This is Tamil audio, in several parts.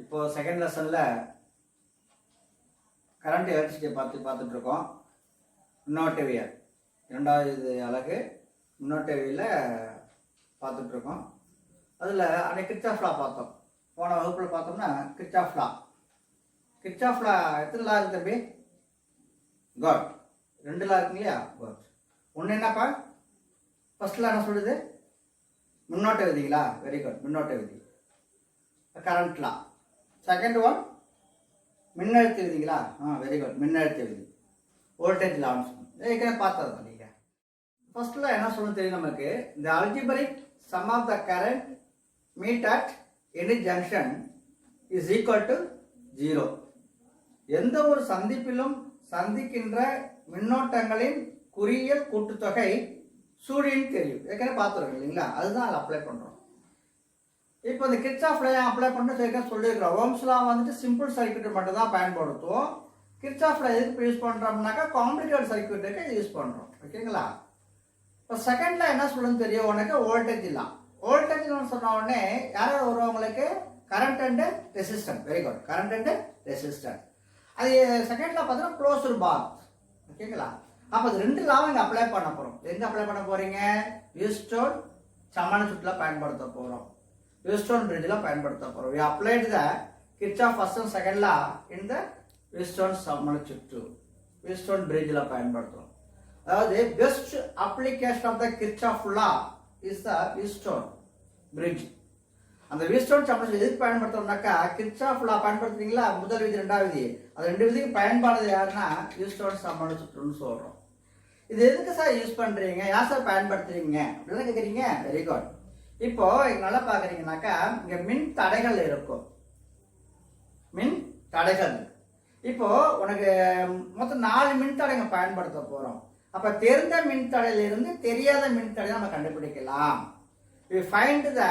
இப்போ செகண்ட் லெசனில் கரண்ட் எலக்ட்ரிசிட்டியை பார்த்துட்ருக்கோம். மின்னோட்டவியல் இரண்டாவது அலகு மின்னோட்டவியலில் பார்த்துட்ருக்கோம். அதில் அன்றைக்கி கிர்ச்சாஃப் லா பார்த்தோம். போன வகுப்பில் பார்த்தோம்னா கிர்ச்சாஃப் லா எத்தனை லா இருக்குது தம்பி? காட் 2 லா இருக்குங்க இல்லையா? காட் ஒன்று என்னப்பா? ஃபர்ஸ்ட் லா என்ன சொல்லுது? மின்னோட்ட விதிங்களா? வெரி குட், மின்னோட்ட விதி. Current law. செகண்ட் ஒன் மின்னழுத்த விதிங்களா? வெரி குட், மின்னழுத்த விதி. வோல்டேஜ் லான்னு சொல்லுங்க. ஏற்கனவே பார்த்தது தான் நீங்கள். ஃபர்ஸ்ட்ல என்ன சொல்லணும் தெரியும் நமக்கு. இந்த algebraic sum of the current meet at any junction is equal to 0. எந்த ஒரு சந்திப்பிலும் சந்திக்கின்ற மின்னோட்டங்களின் குறியியல் கூட்டுத்தொகை சூழின்னு தெரியும். ஏற்கனவே பார்த்துருக்கோம் இல்லைங்களா? அதுதான் அதில் அப்ளை பண்ணுறோம். இப்போ இந்த கிர்ச்சாஃப் லா அப்ளை பண்ண சொல்லியிருக்கிறோம். ஓம்ஸ் லா வந்துட்டு சிம்பிள் சர்க்யூட் மட்டும் தான் பயன்படுத்துவோம். கிர்ச்சாஃப் லா எதுக்கு யூஸ் பண்ணுறோம்னாக்கா காம்ப்ளிகேட் சர்க்யூட்டுக்கு யூஸ் பண்ணுறோம். ஓகேங்களா? இப்போ செகண்ட்ல என்ன சொல்லுன்னு தெரியும் உனக்கு? Voltage law. வோல்டேஜ்னு சொன்ன உடனே யாராவது வருவங்களுக்கு current and resistance. Very good, current and resistance. அது செகண்ட்ல பார்த்தீங்கன்னா க்ளோஸ்டு பாத். ஓகேங்களா? அப்போ அது 2 லாவும் இங்கே அப்ளை பண்ண போகிறோம். எங்கே அப்ளை பண்ண போகிறீங்க? வீட்ஸ்டோன் சமண சுற்றில் பயன்படுத்த போகிறோம். வீட்ஸ்டோன் பிரிட்ஜில் பயன்படுத்த போகிறோம். We applied the Kirchhoff first and second law in the Wheatstone சமண சுற்று, வீட்ஸ்டோன் பிரிட்ஜில் பயன்படுத்துகிறோம். அதாவது best application of the Kirchhoff law is the Wheatstone bridge. அந்த வீட்ஸ்டோன் சமண சுற்று எதுக்கு பயன்படுத்துறோம்னாக்கா கிர்ச்சாஃப் லா பயன்படுத்துறீங்களா? முதல் விதி, 2வது விதி. அது 2 விதிக்கு பயன்பாடு யாருன்னா வீட்ஸ்டோன் சமண சுற்றுன்னு சொல்கிறோம். இது எதுக்கு சார் யூஸ் பண்ணுறீங்க? யார் சார் பயன்படுத்துறீங்க அப்படின்னு கேட்குறீங்க. Very good. இப்போ இங்க நல்லா பார்க்குறீங்கன்னாக்கா இங்கே மின் தடைகள் இருக்கும். மின் தடைகள். இப்போ உனக்கு மொத்தம் 4 மின் தடைங்க பயன்படுத்த போகிறோம். அப்போ தெரிந்த மின் தடையிலிருந்து தெரியாத மின் தடையை நம்ம கண்டுபிடிக்கலாம். We find the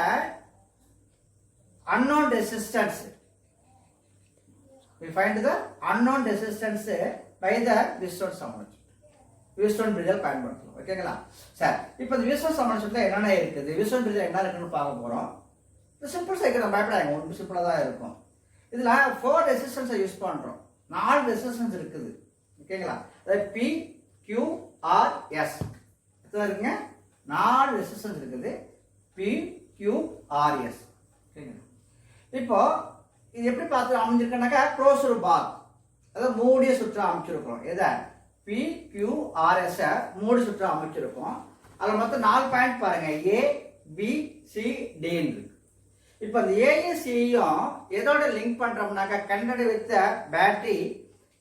unknown resistance. We find the unknown resistance by the Wheatstone சமண சுற்று, வீட்ஸ்டோன் பிரிட்ஜில் பயன்படுத்தும். ஓகேங்களா? சார் இப்போ இந்த வீட்ஸ்டோன் சமண சுற்றில் என்னென்ன இருக்குது, வீட்ஸ்டோன் பிரிட்ஜில் என்ன இருக்குன்னு பார்க்க போகிறோம். இது சிம்பிள் சைக்கிள் பயப்படாங்க, ஒன்று சிம்பிளாக தான் இருக்கும். இதில் 4 ரெசிஸ்டன்ஸை யூஸ் பண்ணுறோம். 4 ரெசிஸ்டன்ஸ் இருக்குது. ஓகேங்களா? அதாவது P, Q, R, S எத்தனை இருக்குங்க? 4 ரெசிஸ்டன்ஸ் இருக்குது. P, Q, R, S. ஓகேங்களா? இப்போ இது எப்படி பார்த்து அமைஞ்சிருக்கனாக்கா க்ளோஸ்டு பாத், அதாவது மூடிய சுற்று அமைச்சிருக்கோம். எதை? P, Q, R, S மூடி சுற்று அமைச்சிருக்கோம். அதில் மொத்தம் 4 பாயிண்ட் பாருங்க. A, B, C, D இருக்கு. இப்போ அந்த ஏயும் சியும் எதோட லிங்க் பண்றோம்னாக்கா கண்டக்ட் வித் பேட்டரி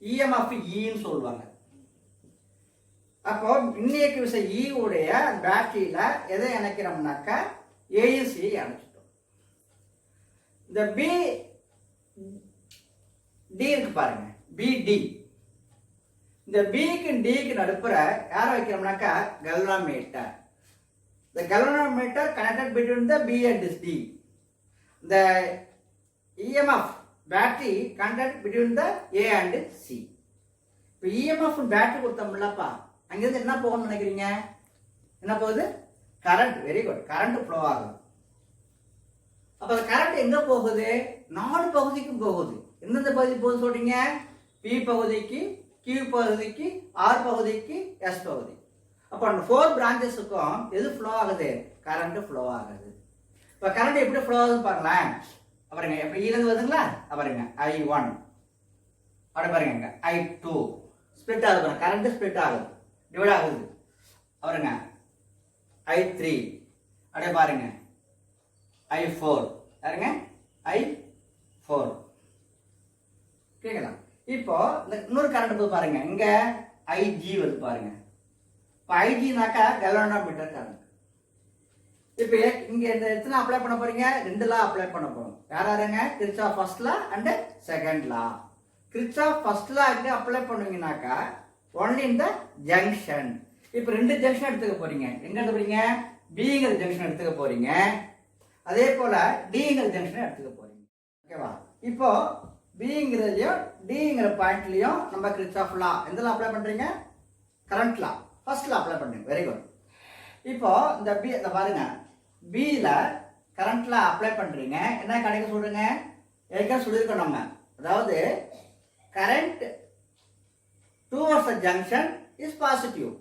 EMF ன்னு சொல்லுவாங்க. அப்போ மின்னியக்கு விசை E உடைய பேட்டரியில எதை இணைக்கிறோம்னாக்கா ஏயும் சி இணைச்சிட்டோம். இந்த பி டி இருக்கு பாருங்க, BD. இந்த பிக்கு டிக்கு நடுப்புற யாரை வைக்கிறோம்னாக்கா கல்வனோமீட்டர். The galvanometer connected between the B and D. The EMF battery connected between the A and C. இப்போ EMF பேட்டரி கொடுத்தோம்லப்பா, அங்கிருந்து என்ன போகணும்னு நினைக்கிறீங்க? என்ன போகுது? Current. Very good, current flow ஆகுது. அப்போ அந்த கரண்ட் எங்க போகுது? 4 பகுதிக்கு போகுது. எந்தெந்த பகுதி போகுது சொல்றீங்க? P பகுதிக்கு, Q பகுதிக்கு, R பகுதிக்கு, S பகுதி. அப்போ அந்த 4 பிரான்ச்சஸுக்கும் எது ஃப்ளோ ஆகுது? கரண்ட் ஃப்ளோ ஆகுது. இப்போ கரண்ட் எப்படி ஃப்ளோ ஆகுதுன்னு பாருங்களேன். பாருங்க எப்படி ஈரந்து வருதுங்களா? பாருங்க I1, அப்படி பாருங்க I2 ஸ்பிளிட் ஆகுது. கரண்ட் ஸ்பிளிட் ஆகுது, டிவைட் ஆகுது. பாருங்க I3, அப்படியே பாருங்க I4, பாருங்க I4. கேட்கலாம். இப்போ இந்த இன்னொரு கரண்ட் போது பாருங்க, இங்க IG வருது பாருங்க. இப்போ ஐஜினாக்கா கல்வனோமீட்டர் கரண்ட். இப்போ இங்க இந்த எத்தனை அப்ளை பண்ண போறீங்க? 2 லா அப்ளை பண்ண போறோம். யாராருங்க? Kirchhoff first law and second law. Kirchhoff first law எங்க அப்ளை பண்ணுவீங்கனாக்கா ஒன்லி இந்த ஜங்ஷன். இப்போ 2 ஜங்ஷன் எடுத்துக்க போறீங்க. எங்க எடுத்துறீங்க? பிங்கிற ஜங்ஷன் எடுத்துக்க போறீங்க. அதே போல டிங்கிற ஜங்ஷன் எடுத்துக்க போறீங்க. ஓகேவா? இப்போ பிங்கிறதுலயும் டிங்கிற பாயிண்ட்லயும் நம்ம கிர்ச்சாஃப் லா எந்தெல்லாம் அப்ளை பண்றீங்க? Current law first law apply பண்ணுங்க. Very good. இப்போ இந்த பி பாருங்க, பியில் கரண்ட்ல அப்ளை பண்றீங்க. என்ன கிடைக்க சொல்றீங்க? ஏற்கனவே சொல்லியிருக்கோம் நம்ம. அதாவது current towards the junction is positive,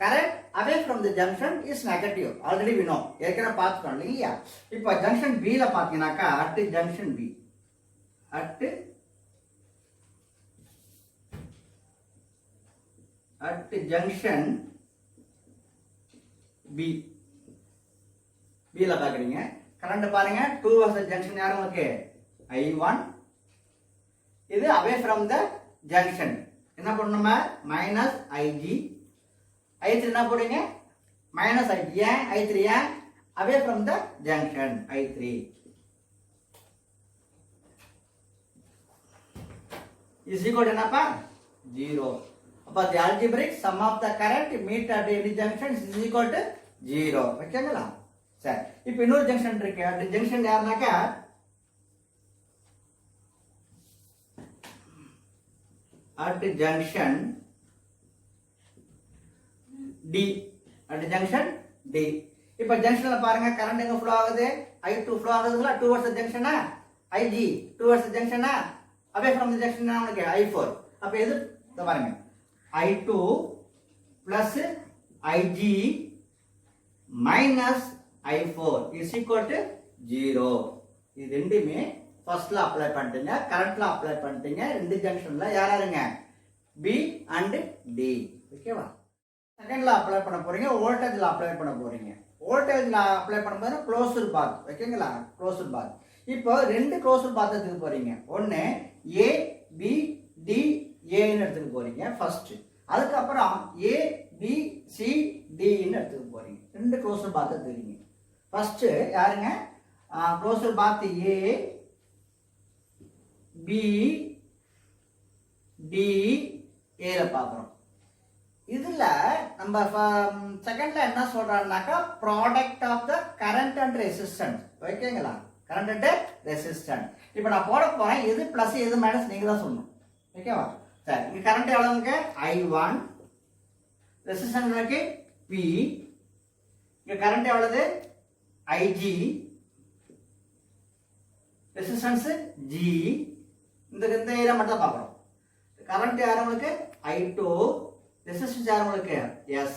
current away from the junction is negative. Already we know, ஏற்கனவே பார்த்துட்டோம் இல்லையா? இப்போ ஜங்ஷன் B ல பார்த்தீங்கன்னாக்கா at junction B, at junction B ல பார்க்குறீங்க. கரண்ட் பாருங்க towards the junction யாரும் உங்களுக்கு I1, இது away from the junction என்ன பண்ணணும்? மைனஸ் IG, I3 என்ன போடுங்க? Minus IG. ஏன் I3? ஏன் away from the junction I3 is equal to என்னப்பா? 0. அப்போ the algebraic sum of the current meet at any junction is equal to 0. ஓகேங்களா? சரி, இப்போ இன்னொரு ஜங்ஷன் இருக்கு. அந்த junction யாருனாக்கா at junction D, at junction D. இப்போ ஜங்ஷன்ல பாருங்க கரண்ட் எங்க ஃப்ளோ ஆகுது? I2 ஃப்ளோ ஆகுதுங்களா? towards the junction IG, towards the junction away from the junction உங்களுக்கு I4. அப்ப எது பாருங்க I2 plus IG minus I4 is equal to 0. இது ரெண்டுமே ஃபர்ஸ்ட்ல அப்ளை பண்ணிட்டீங்க, கரண்ட்ல அப்ளை பண்ணிட்டீங்க. ரெண்டு ஜங்ஷன்ல யாருங்க? B and D. ஓகேவா? செகண்ட்ல அப்ளை பண்ண போறீங்க, வோல்டேஜ்ல அப்ளை பண்ண போறீங்க. வோல்டேஜ்ல அப்ளை பண்ணும்போது க்ளோஸ்டு பாத். ஓகேங்களா? Closed path. இப்போ ரெண்டு க்ளோஸ்டு பாத் எடுத்துக்க போறீங்க. ஒன்னு A B D A ன்னு எடுத்துக்க போறீங்க ஃபர்ஸ்ட். அதுக்கு அப்புறம் A B C D ன்னு எடுத்துக்க போறீங்க. ரெண்டு க்ளோஸ்டு பாத் எடுத்துக்கீங்க. ஃபர்ஸ்ட் யாருங்க? Closed path A B D A ல பாக்குறோம். இதுல நம்ம செகண்ட்ல என்ன சொல்றாங்கனாக்கா product of the current and resistance. ஓகேங்களா? Current and resistance. இப்போ நான் போட போறேன், எது பிளஸ் எது மைனஸ் நீங்க தான் சொல்லணும். ஓகேவா? சரி, இங்க கரண்ட் எவ்வளவுங்க? I1, ரெசிஸ்டன்ஸ் இருக்கு P, இங்க கரண்ட் எவ்வளவு? IG, resistance G. இந்த ஏரியா மட்டும் பார்க்கணும். கரண்ட் யார் உங்களுக்கு? I2, ரெசிஸ்டன்ஸ் யார் உங்களுக்கு? S.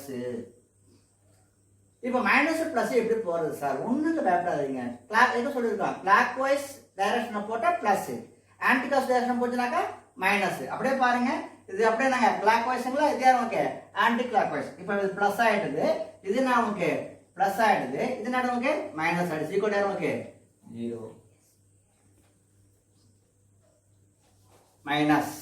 இப்போ மைனஸ் பிளஸ் எப்படி போறது சார்? ஒண்ணுல பயப்படாதீங்க. கிளாக் எது சொல்லிருக்கோம்? கிளாக் வைஸ் டைரக்ஷன் போட்டா பிளஸ், ஆன்டி கிளாக் டைரக்ஷன் போச்சுனாக்கா மைனஸ். அப்படியே பாருங்க, இது அப்படியே நாங்க கிளாக் வைஸ்ங்களா, இது யார் உங்களுக்கு? Anticlockwise. இப்போ இது பிளஸ் ஆயிடுது, இது நான் உங்களுக்கு பிளஸ் ஆயிடுது, இது நான் உங்களுக்கு மைனஸ் ஆயிடுச்சு. ஈக்குவல் யார் உங்களுக்கு? 0 மைனஸ்.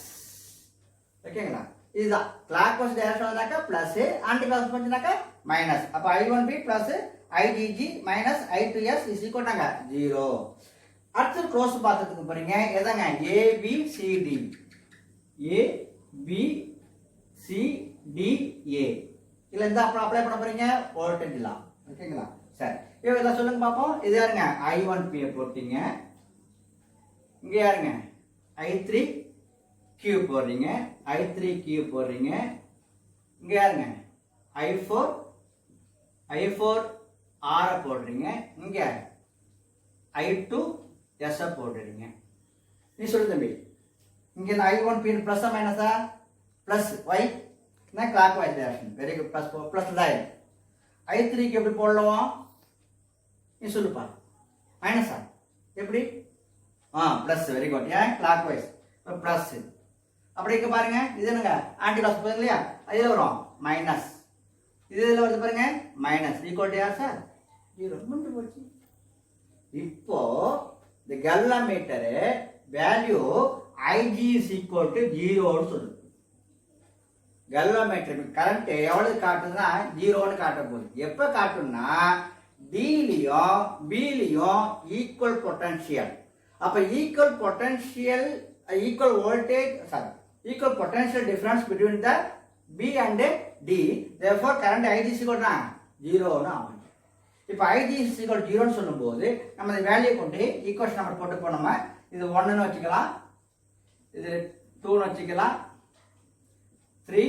ஓகேங்களா? இதுதான் கிளாக் வைஸ் டைரக்ஷன் வந்தாக்கா பிளஸ், ஆன்டி கிளாக் போச்சுனாக்கா மைனஸ். அப்ப I1B plus IGG minus I2S is equal டாங்க 0. அடுத்து க்ளோஸ் பாத்துக்கு போறீங்க. எதாங்க? ABCD, ABCDA. இல்ல இந்த அப்ளை பண்ண போறீங்க வோல்டேஜ் லா. ஓகேங்களா? சரி, இப்போ இதெல்லாம் சொல்லுங்க பாப்போம். இது யாருங்க? I1P போட்டீங்க. இங்க யாருங்க? I3Q போடுறீங்க, I3Q போடுறீங்க. இங்க யாருங்க? I4R போடுறீங்க. இங்க I2S போடுறீங்க. நீ சொல்லு தம்பி, இங்க I1P பிளஸ் மைனஸா? பிளஸ். Y ना clockwise direction. Very good. Plus plus line I3 க்கு எப்படி போடலாம்? நீ சொல்லுப்பா. மைனஸா? எப்படி? பிளஸ். Very good. ஏன்? கிளாக்வைஸ். இப்போ பிளஸ். அப்படி இங்க பாருங்க, இது என்னங்க? ஆன்டி கிளாக் போகுது இல்லையா? இதுல வரும் மைனஸ், இதுல வருது பாருங்க மைனஸ். ஈக்குவல் டு யார் சார்? 0. முடிஞ்சு போச்சு. இப்போ இந்த கல்வாமீட்டர் value IG is equal to 0 ன்னு சொல்லுது. கல்வாமீட்டர் கரண்ட் எவ்வளவு காட்டுதுன்னா 0ன்னு காட்ட போகுது. எப்ப காட்டும்னா Dலயும் Bலயும் ஈக்குவல் பொட்டன்ஷியல். அப்ப equal potential, equal voltage, sorry, equal potential difference between the B and D. therefore current IG is equal to 0 ன்னு ஆகும். இப்போ IG is equal to 0 ன்னு சொல்லும்போது நம்ம இந்த வேல்யூ கொண்டு ஈக்குவேஷன் நம்பர் போட்டு போனோமா, இது 1 ன்னு வச்சுக்கலாம், இது 2 ன்னு வச்சுக்கலாம், 3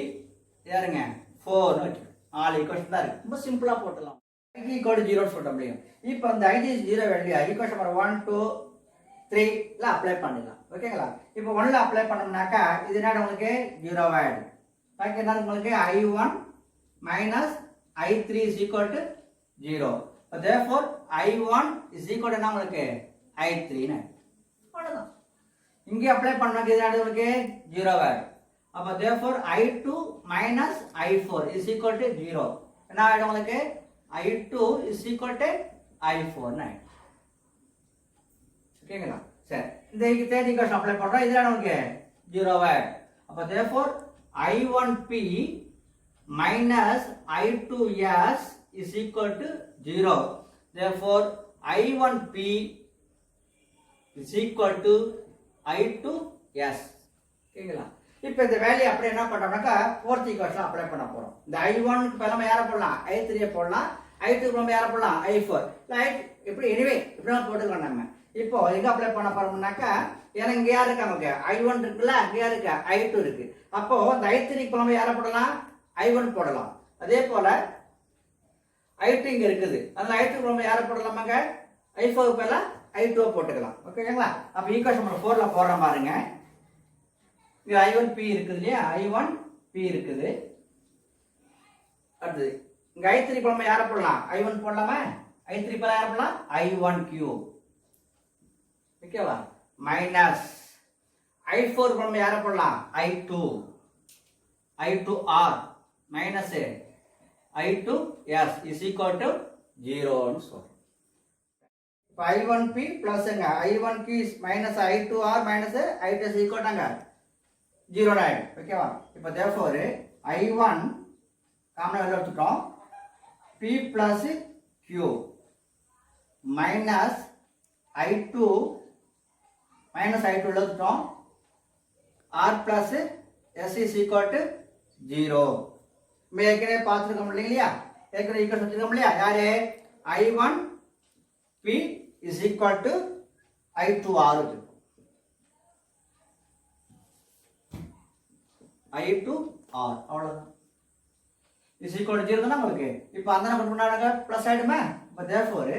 யாருங்க 4 ன்னு வச்சுக்கலாம். ஆல் ஈக்குவேஷன் தான் இருக்கு. ரொம்ப சிம்பிளா போடலாம். IG equal to 0 சொல்ல முடியும். இப்போ அந்த IG is 0 value equation number 1 2 3ல அப்ளை பண்ணிடலாம். ஓகேங்களா? இப்போ 1ல அப்ளை பண்ணோம்னாக்கா இது என்ன உங்களுக்கு 0 ஆயிடும். பாக்கி என்ன உங்களுக்கு I1 minus I3 is equal to 0. So therefore I1 is equal to என்ன உங்களுக்கு I3 னு. அவ்வளவுதான். இங்கே அப்ளை பண்ணாக்க இது என்ன உங்களுக்கு 0 ஆயிடும். அப்ப therefore I2 minus I4 is equal to 0. என்ன ஆயிடும் உங்களுக்கு I2 is equal to I4 னு. ஓகேங்களா? சரி, இந்த தேர்ட் ஈக்குவேஷன் அப்ளை பண்றோம். இது என்ன உங்களுக்கு 0 ஆயிடும். அப்ப therefore I1P minus I2S is equal to 0. Therefore I1P is equal to I2S. ஓகேங்களா? இப்போ இந்த வேல்யூ அப்படியே என்ன பண்றோம்னாக்கா ஃபோர்த் ஈக்குவேஷன் அப்ளை பண்ண போறோம். இந்த I1 க்கு பதிலா யாரை போடலாம் I3 போடலாம், I2 க்கு பதிலா யாரை போடலாம் I4. ரைட், இப்படி எனிவே இப்படி போட்டுக்கலாம் நம்ம. இப்போ எங்க அப்ளை பண்ண போறோம்னாக்கா ஏன்னா இங்க யார் இருக்காங்க I1 இருக்குல்ல, இங்க யார் இருக்கு I2 இருக்கு. அப்போ இந்த I3 க்கு பதிலா யாரை போடலாம் I1 போடலாம். அதே போல I2 இங்க இருக்குது, அதனால I2 க்கு பதிலா யாரை போடலாமாங்க I4 க்கு பதிலா I2 போட்டுக்கலாம். ஓகேங்களா? அப்ப ஈக்குவேஷன் நம்பர் 4ல போடுறோம் பாருங்க. இங்க I1P இருக்குது இல்லையா, I1P இருக்குது. அடுத்து இங்க I3 பதிலா யாரை போடலாம் I1 போடலாமா, I3 பதிலா யாரை போடலாம் I1Q. ஓகேவா? மைனஸ் I4 பதிலா யாரை போடலாம் I2R minus I2S is equal to 0 னு சொல்றோம். இப்போ I1P plus I1Q is minus I2R minus I2S equal to 0 ஆயிடும். ஓகேவா? இப்போ therefore I1 காமனா வெளில எடுத்துட்டோம், P plus Q minus I2 minus I2 எடுத்துட்டோம், R plus S is equal to 0. நம்ம ஏற்கனவே பார்த்துருக்கோம் இல்லையா, ஏற்கனவே ஈக்குவேஷன் வச்சிருக்கோம் இல்லையா, யாரு I1P is equal to I2R I2R அவ்வளவுதான். is equal to 0 தானே உங்களுக்கு. இப்போ அந்த நம்பர் முன்னாடி பிளஸ் ஆயிடுமா. அப்ப therefore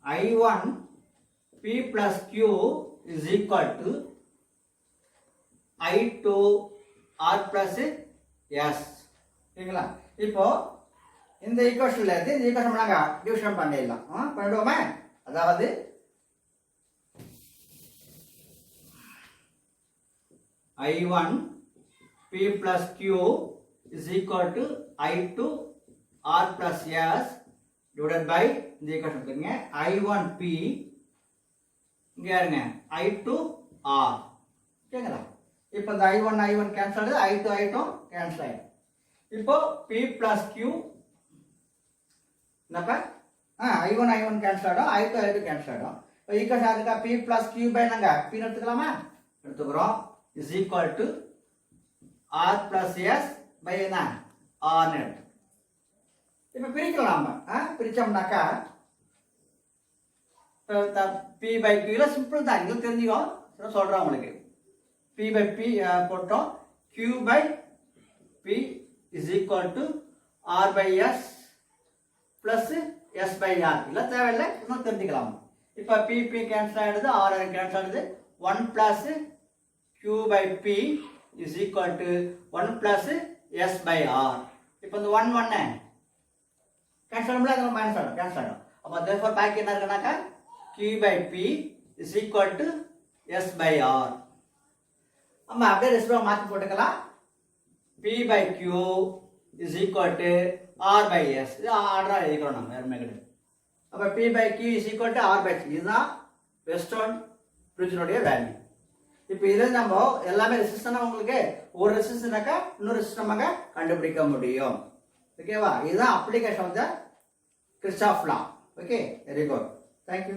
I1P plus Q is equal to I2R plus S. சரிங்களா? இப்போ இந்த ஈக்குவேஷன்ல இருந்து இந்த ஈக்குவேஷன் நாங்க டிவிஷன் பண்ணிடலாம். பண்ணிடுவோமா? அதாவது I1P plus Q is equal to I2R plus S divided by இந்த ஈக்குவேஷன் எடுத்துங்க I1P இங்க இருங்க I2R. ஓகேங்களா? இப்போ இந்த I1 கேன்சல் ஆகுது, I2 கேன்சல் ஆயிடும். இப்போ P plus Q என்னப்பா I1 கேன்சல் ஆகும், I2 கேன்சல் ஆகும். இப்போ ஈக்குவேஷன் அதுக்கு P plus Q பை நாங்க P எடுத்துக்கலாமா, எடுத்துக்கிறோம், is equal to R plus S by என்ன R னு எடுத்து இப்போ பிரிக்கலாம். நம்ம பிரிச்சோம்னாக்கா P by Q ல சிம்பிள் தான், இது தெரிஞ்சுக்கோ சொல்றேன் உங்களுக்கு. P by P போட்டோம், Q by P is equal to R by S plus S by R. இல்ல தேவையில்லை, இன்னும் தெரிஞ்சுக்கலாம். இப்போ P கேன்சல் ஆயிடுது, R கேன்சல் ஆயிடுது. 1 plus Q by P is equal to 1 plus S by R. இப்போ இந்த 1 கேன்சல் பண்ணல, அது மைனஸ் ஆகும், கேன்சல் ஆகும். அப்போ therefore பாக்கி என்ன இருக்குனாக்கா Q by P is equal to S by R. நம்ம அப்படியே ரெசிபியை மாற்றி போட்டுக்கலாம். P by Q is equal to R by S. இது ஆர்டரா எழுதிக்கிறோம் நம்ம, வேற கிடையாது. அப்போ P by Q is equal to R by S. இதுதான் வெஸ்டர்ன் பிரிட்ஜினுடைய வேல்யூ. இப்போ இதில் நம்ம எல்லாமே ரெசிஸ்டன்ஸ் உங்களுக்கு ஒரு ரெசிஸ்டன்ஸ்னாக்கா இன்னொரு ரெசிஸ்டன்ஸ் நம்ம கண்டுபிடிக்க முடியும். ஓகேவா? இதுதான் application of the Kirchhoff law. Okay, very good, thank you.